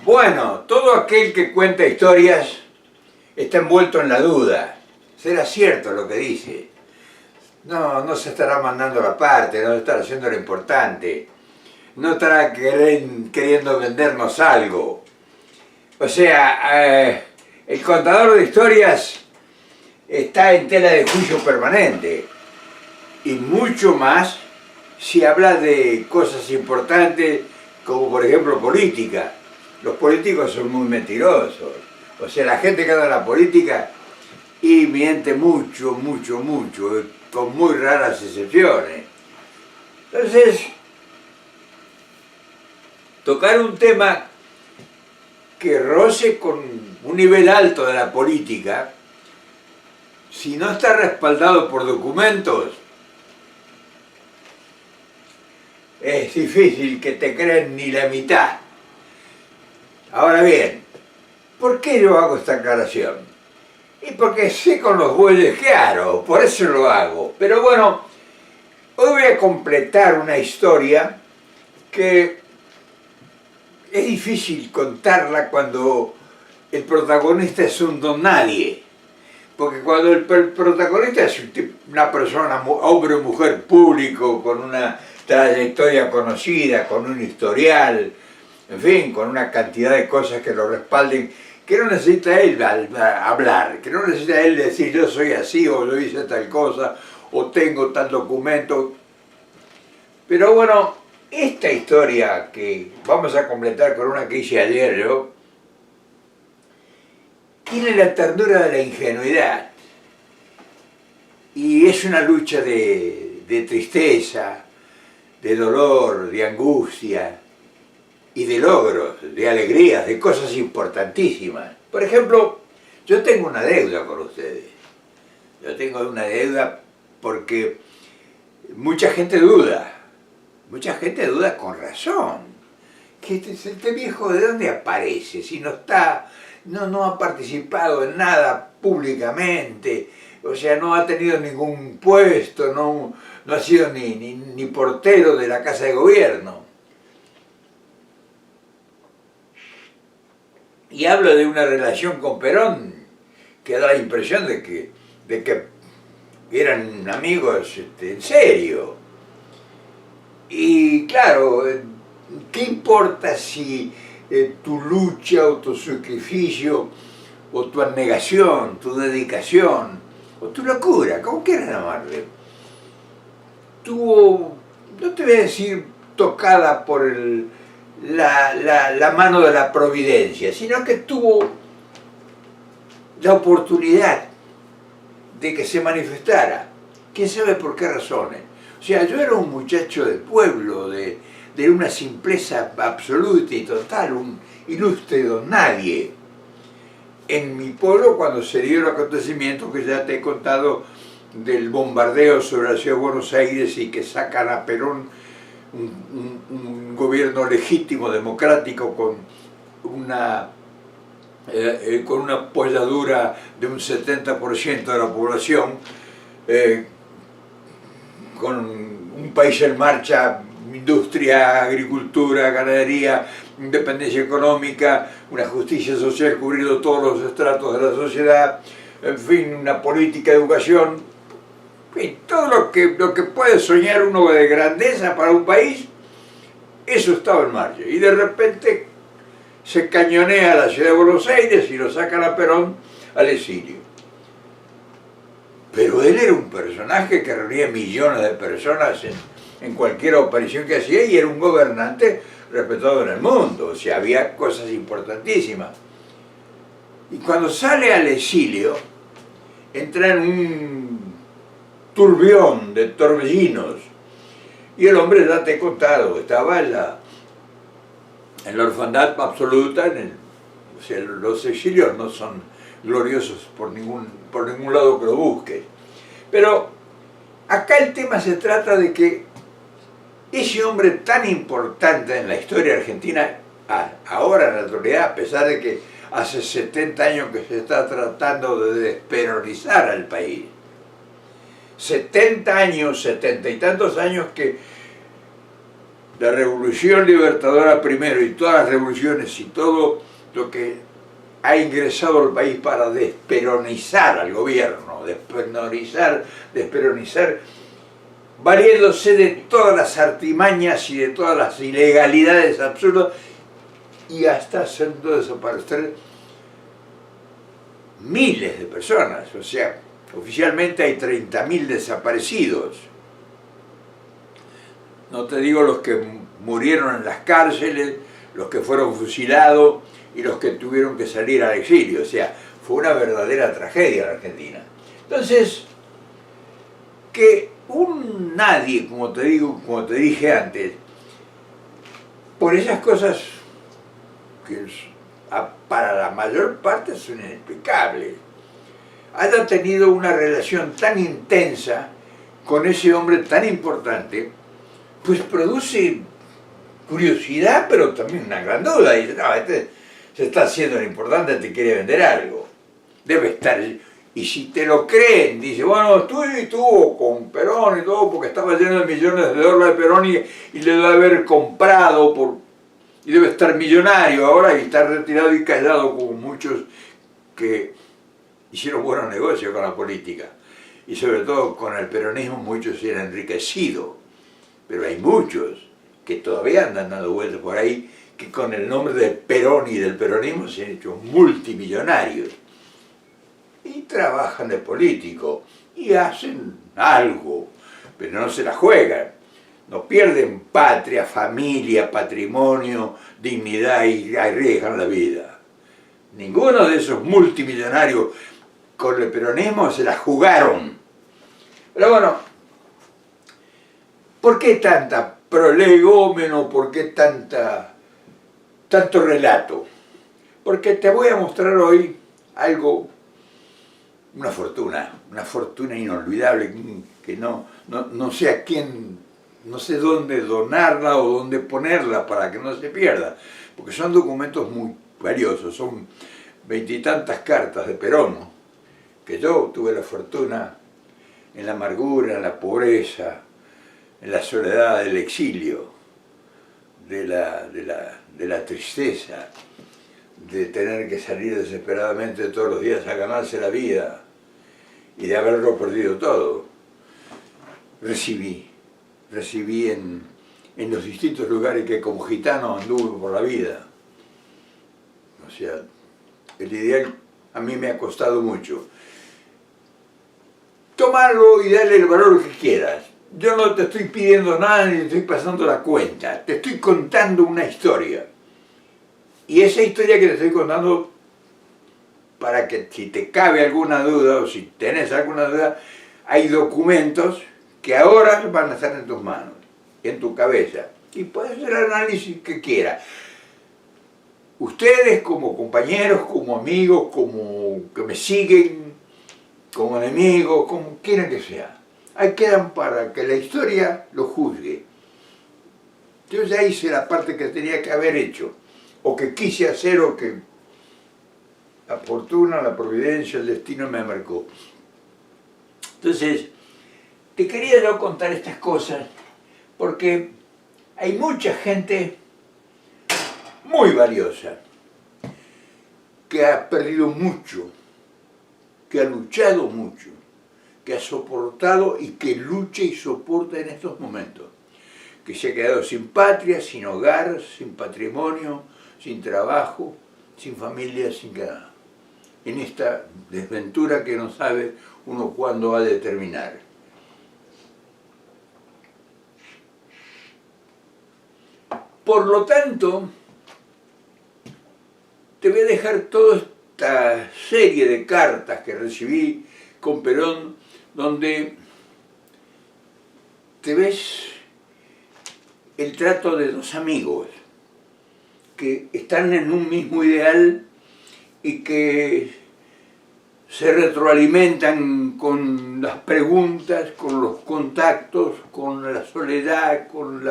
Bueno, todo aquel que cuenta historias está envuelto en la duda. ¿Será cierto lo que dice? No se estará mandando la parte, no estará haciendo lo importante, no estará queriendo vendernos algo. O sea, el contador de historias está en tela de juicio permanente. Y mucho más si habla de cosas importantes como por ejemplo política. Los políticos son muy mentirosos. O sea, la gente que anda en la política y miente mucho, con muy raras excepciones. Entonces, tocar un tema que roce con un nivel alto de la política, si no está respaldado por documentos, es difícil que te crean ni la mitad. Ahora bien, ¿por qué yo hago esta aclaración? Y porque sé con los bueyes que hago, por eso lo hago. Pero bueno, hoy voy a completar una historia que es difícil contarla cuando el protagonista es un don nadie. Porque cuando el protagonista es una persona, hombre o mujer público, con una trayectoria conocida, con un historial, en fin, con una cantidad de cosas que lo respalden, que no necesita él hablar, que no necesita él decir yo soy así, o yo hice tal cosa, o tengo tal documento. Pero bueno, esta historia que vamos a completar con una que hice ayer yo, tiene la ternura de la ingenuidad. Y es una lucha de tristeza, de dolor, de angustia y de logros, de alegrías, de cosas importantísimas. Por ejemplo, yo tengo una deuda con ustedes. Yo tengo una deuda porque mucha gente duda con razón. Que este viejo, ¿de dónde aparece? Si no está, no ha participado en nada públicamente, o sea, no ha tenido ningún puesto, no ha sido ni portero de la Casa de Gobierno. Y hablo de una relación con Perón que da la impresión de que eran amigos en serio. Y claro, ¿qué importa si tu lucha o tu sacrificio o tu abnegación, tu dedicación o tu locura, como quieras llamarle, tuvo, no te voy a decir tocada por la mano de la providencia, sino que tuvo la oportunidad de que se manifestara, quién sabe por qué razones. O sea, yo era un muchacho del pueblo, de una simpleza absoluta y total, un ilustre don nadie. En mi pueblo, cuando se dio el acontecimiento que ya te he contado del bombardeo sobre la ciudad de Buenos Aires y que sacan a Perón, un gobierno legítimo, democrático, con una apoyadura de un 70% de la población, con un país en marcha, industria, agricultura, ganadería, independencia económica, una justicia social cubriendo todos los estratos de la sociedad, en fin, una política de educación, en fin, todo lo que puede soñar uno de grandeza para un país, eso estaba en marcha. Y de repente se cañonea la ciudad de Buenos Aires y lo sacan a Perón al exilio. Pero él era un personaje que reunía millones de personas en cualquier aparición que hacía y era un gobernante respetado en el mundo, o sea, había cosas importantísimas. Y cuando sale al exilio, entra en un turbión de torbellinos, y el hombre, ya te he contado, estaba en la orfandad absoluta, o sea, los exilios no son gloriosos por ningún lado que lo busques. Pero acá el tema se trata de que ese hombre tan importante en la historia argentina, ahora en la actualidad, a pesar de que hace 70 años que se está tratando de desperonizar al país, 70 años, 70 y tantos años que la Revolución Libertadora primero y todas las revoluciones y todo lo que ha ingresado al país para desperonizar al gobierno, desperonizar, valiéndose de todas las artimañas y de todas las ilegalidades absurdas y hasta haciendo desaparecer miles de personas. O sea, oficialmente hay 30.000 desaparecidos. No te digo los que murieron en las cárceles, los que fueron fusilados y los que tuvieron que salir al exilio. O sea, fue una verdadera tragedia en Argentina. Entonces, que un nadie, como te digo, como te dije antes, por esas cosas que para la mayor parte son inexplicables, haya tenido una relación tan intensa con ese hombre tan importante, pues produce curiosidad, pero también una gran duda. Y dice, no, este se está haciendo lo importante, te quiere vender algo. Debe estar. Y si te lo creen, dice, bueno, estuvo con Perón y todo, porque estaba lleno de millones de dólares de Perón y le debe haber comprado y debe estar millonario ahora y está retirado y callado como muchos que hicieron buenos negocios con la política. Y sobre todo con el peronismo muchos se han enriquecido. Pero hay muchos que todavía andan dando vueltas por ahí, que con el nombre de Perón y del peronismo se han hecho multimillonarios. Y trabajan de político, y hacen algo, pero no se la juegan. No pierden patria, familia, patrimonio, dignidad y arriesgan la vida. Ninguno de esos multimillonarios con el peronismo se la jugaron. Pero bueno, ¿por qué tanta prolegómeno? ¿Por qué tanto relato? Porque te voy a mostrar hoy algo, una fortuna inolvidable, que no sé a quién, no sé dónde donarla o dónde ponerla para que no se pierda, porque son documentos muy valiosos, son 20 y tantas cartas de Perón, que yo tuve la fortuna en la amargura, en la pobreza, en la soledad del exilio, de la tristeza, de tener que salir desesperadamente todos los días a ganarse la vida y de haberlo perdido todo. Recibí en los distintos lugares que como gitano anduve por la vida. O sea, el ideal a mí me ha costado mucho. Tomarlo y darle el valor que quieras. Yo no te estoy pidiendo nada ni te estoy pasando la cuenta. Te estoy contando una historia. Y esa historia que te estoy contando, para que si te cabe alguna duda o si tenés alguna duda, hay documentos que ahora van a estar en tus manos, en tu cabeza. Y puedes hacer el análisis que quieras. Ustedes como compañeros, como amigos, como que me siguen, como enemigos, como quieran que sea. Ahí quedan para que la historia lo juzgue. Yo ya hice la parte que tenía que haber hecho, o que quise hacer, o que la fortuna, la providencia, el destino me marcó. Entonces, te quería yo contar estas cosas, porque hay mucha gente muy valiosa, que ha perdido mucho, que ha luchado mucho, que ha soportado y que lucha y soporta en estos momentos, que se ha quedado sin patria, sin hogar, sin patrimonio, sin trabajo, sin familia, sin nada, en esta desventura que no sabe uno cuándo ha de terminar. Por lo tanto, te voy a dejar toda esta serie de cartas que recibí con Perón, donde te ves el trato de dos amigos que están en un mismo ideal y que se retroalimentan con las preguntas, con los contactos, con la soledad, con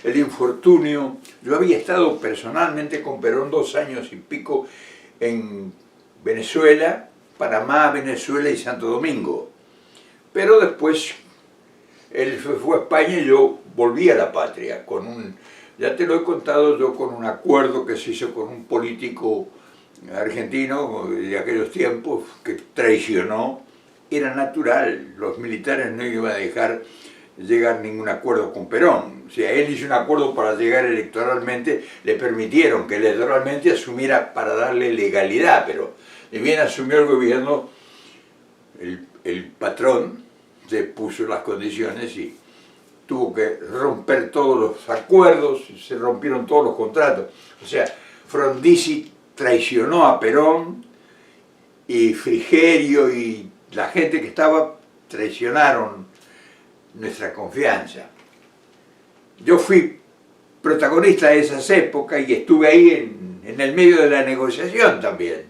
el infortunio. Yo había estado personalmente con Perón 2 años y pico en Venezuela, Panamá, Venezuela y Santo Domingo. Pero después él fue a España y yo volví a la patria con Ya te lo he contado yo con un acuerdo que se hizo con un político argentino de aquellos tiempos que traicionó. Era natural, los militares no iban a dejar llegar a ningún acuerdo con Perón. O sea, él hizo un acuerdo para llegar electoralmente, le permitieron que electoralmente asumiera para darle legalidad, pero ni bien asumió el gobierno, el patrón se puso las condiciones y tuvo que romper todos los acuerdos, se rompieron todos los contratos. O sea, Frondizi traicionó a Perón y Frigerio y la gente que estaba traicionaron nuestra confianza. Yo fui protagonista de esas épocas y estuve ahí en el medio de la negociación también,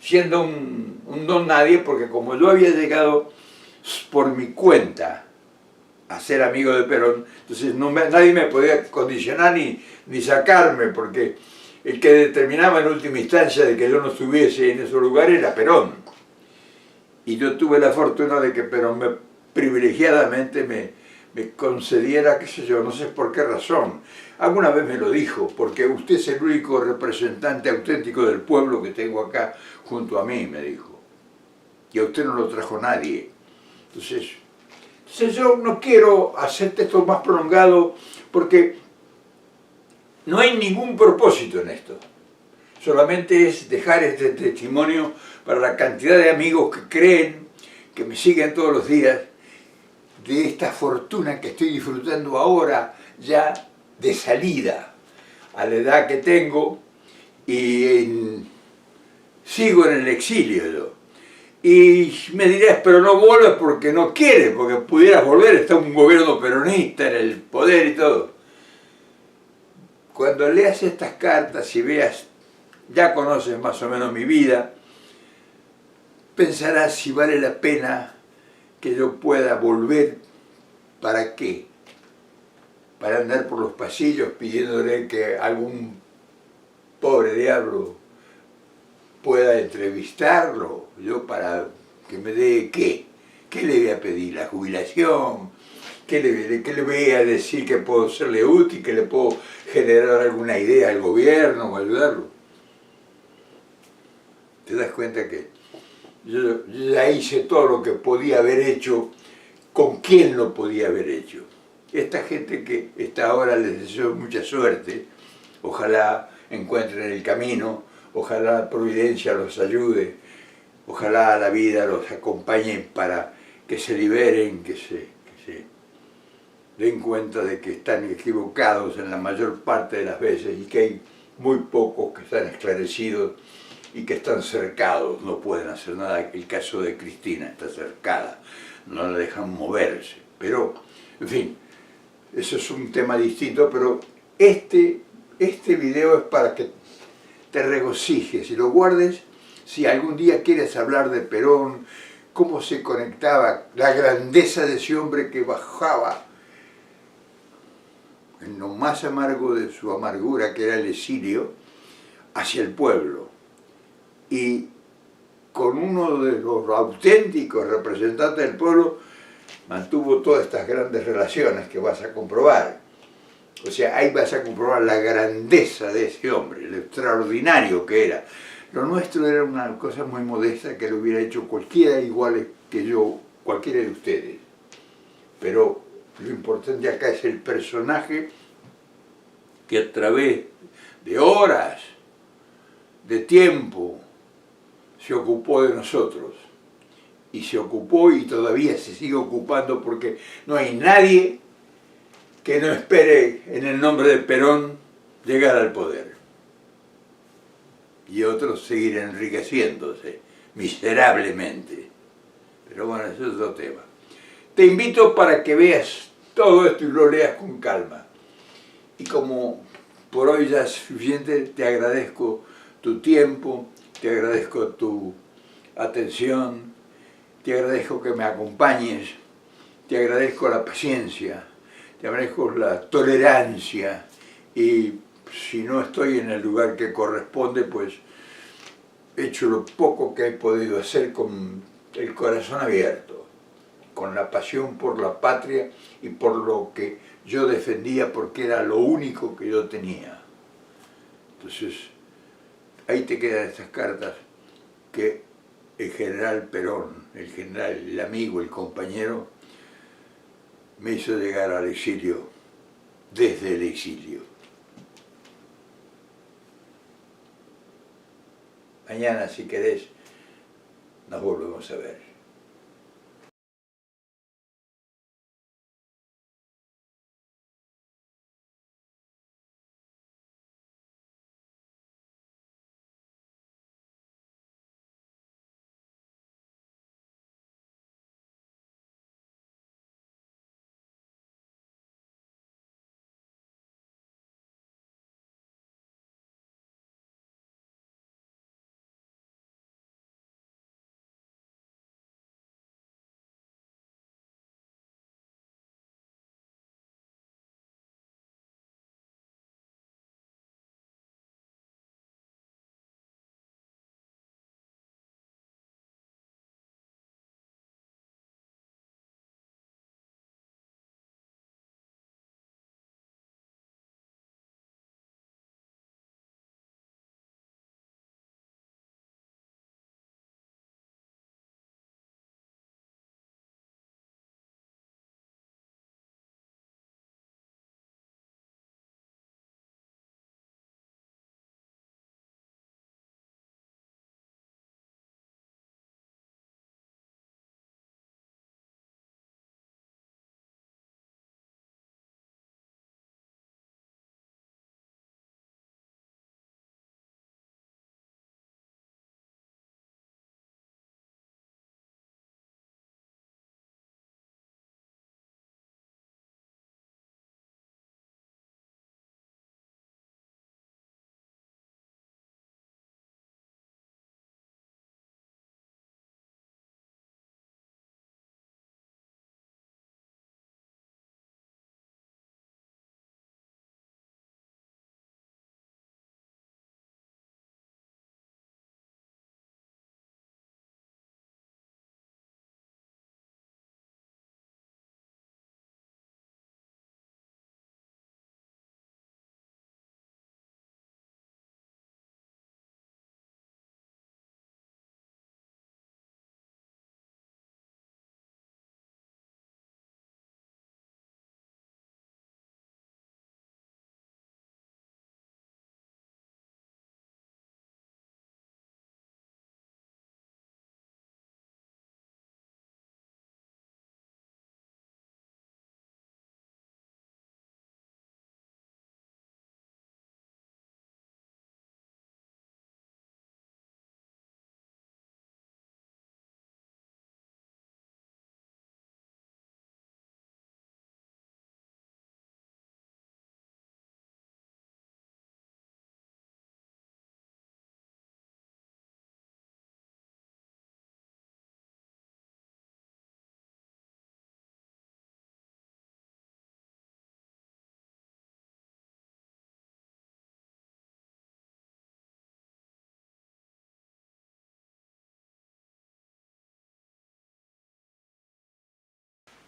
siendo un don nadie, porque como yo había llegado por mi cuenta a ser amigo de Perón, entonces nadie me podía condicionar ni sacarme, porque el que determinaba en última instancia de que yo no estuviese en esos lugares era Perón. Y yo tuve la fortuna de que Perón privilegiadamente me concediera, qué sé yo, no sé por qué razón. Alguna vez me lo dijo, porque usted es el único representante auténtico del pueblo que tengo acá junto a mí, me dijo. Y a usted no lo trajo nadie. Entonces yo no quiero hacerte esto más prolongado, porque no hay ningún propósito en esto. Solamente es dejar este testimonio para la cantidad de amigos que creen, que me siguen todos los días, de esta fortuna que estoy disfrutando ahora, ya de salida, a la edad que tengo, y sigo en el exilio yo. Y me dirás, pero no vuelves porque no quieres, porque pudieras volver, está un gobierno peronista en el poder y todo. Cuando leas estas cartas y veas, ya conoces más o menos mi vida, pensarás si vale la pena que yo pueda volver. ¿Para qué? Para andar por los pasillos pidiéndole que algún pobre diablo pueda entrevistarlo, yo para que me dé ¿qué? ¿Qué le voy a pedir? ¿La jubilación? ¿Qué le voy a decir que puedo serle útil, que le puedo generar alguna idea al gobierno o ayudarlo? ¿Te das cuenta que yo ya hice todo lo que podía haber hecho? ¿Con quién lo podía haber hecho? Esta gente que está ahora, les deseo mucha suerte, ojalá encuentren el camino, ojalá la providencia los ayude, ojalá la vida los acompañe para que se liberen, que se den cuenta de que están equivocados en la mayor parte de las veces y que hay muy pocos que están esclarecidos y que están cercados, no pueden hacer nada. El caso de Cristina está cercada, no la dejan moverse, pero, en fin, eso es un tema distinto, pero este video es para que te regocijes y lo guardes si algún día quieres hablar de Perón, cómo se conectaba, la grandeza de ese hombre que bajaba en lo más amargo de su amargura, que era el exilio, hacia el pueblo. Y con uno de los auténticos representantes del pueblo mantuvo todas estas grandes relaciones que vas a comprobar. O sea, ahí vas a comprobar la grandeza de ese hombre, lo extraordinario que era. Lo nuestro era una cosa muy modesta que lo hubiera hecho cualquiera igual que yo, cualquiera de ustedes. Pero lo importante acá es el personaje que a través de horas, de tiempo, se ocupó de nosotros. Y se ocupó y todavía se sigue ocupando, porque no hay nadie que no espere en el nombre de Perón llegar al poder. Y otros seguir enriqueciéndose miserablemente. Pero bueno, eso es otro tema. Te invito para que veas todo esto y lo leas con calma. Y como por hoy ya es suficiente, te agradezco tu tiempo, te agradezco tu atención, te agradezco que me acompañes, te agradezco la paciencia, te agradezco la tolerancia, y si no estoy en el lugar que corresponde, pues he hecho lo poco que he podido hacer con el corazón abierto, con la pasión por la patria y por lo que yo defendía, porque era lo único que yo tenía. Entonces, ahí te quedan estas cartas que el general Perón, el general, el amigo, el compañero, me hizo llegar al exilio, desde el exilio. Mañana, si querés, nos volvemos a ver.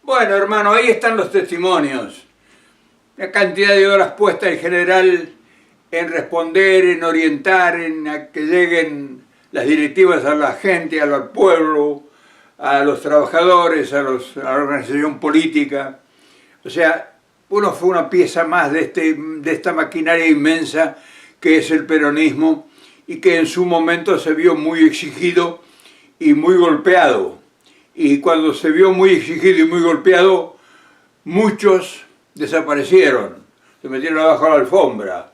Bueno, hermano, ahí están los testimonios. La cantidad de horas puesta el general en responder, en orientar, en a que lleguen las directivas a la gente, al pueblo, a los trabajadores, a la organización política. O sea, uno fue una pieza más de esta maquinaria inmensa que es el peronismo y que en su momento se vio muy exigido y muy golpeado. Y cuando se vio muy exigido y muy golpeado, muchos desaparecieron, se metieron abajo de la alfombra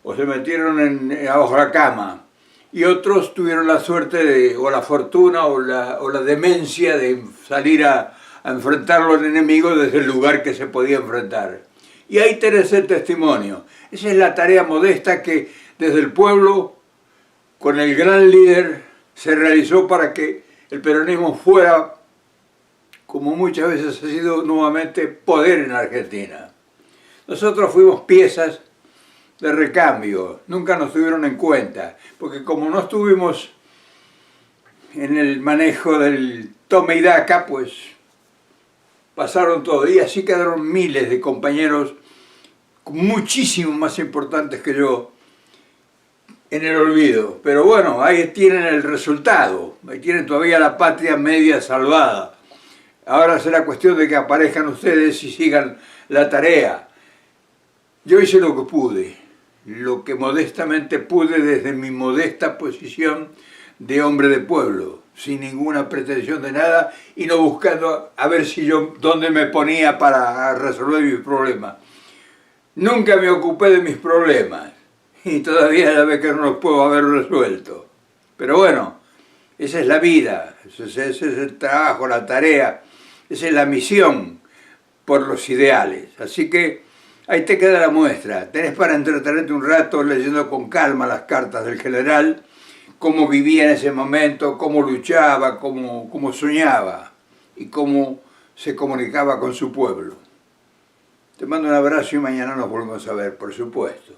o se metieron abajo de la cama. Y otros tuvieron la suerte o la fortuna o la demencia de salir a enfrentarlo al enemigo desde el lugar que se podía enfrentar. Y ahí tenés el testimonio. Esa es la tarea modesta que desde el pueblo, con el gran líder, se realizó para que el peronismo fuera, como muchas veces ha sido nuevamente, poder en Argentina. Nosotros fuimos piezas de recambio, nunca nos tuvieron en cuenta, porque como no estuvimos en el manejo del toma y daca, pues pasaron todo, y así quedaron miles de compañeros muchísimo más importantes que yo en el olvido. Pero bueno, ahí tienen el resultado, ahí tienen todavía la patria media salvada. Ahora será cuestión de que aparezcan ustedes y sigan la tarea. Yo hice lo que pude, lo que modestamente pude desde mi modesta posición de hombre de pueblo, sin ninguna pretensión de nada y no buscando a ver si yo dónde me ponía para resolver mis problemas. Nunca me ocupé de mis problemas y todavía la vez que no los puedo haber resuelto. Pero bueno, esa es la vida, ese es el trabajo, la tarea, esa es la misión por los ideales. Así que ahí te queda la muestra. Tenés para entretenerte un rato leyendo con calma las cartas del general, cómo vivía en ese momento, cómo luchaba, cómo soñaba y cómo se comunicaba con su pueblo. Te mando un abrazo y mañana nos volvemos a ver, por supuesto.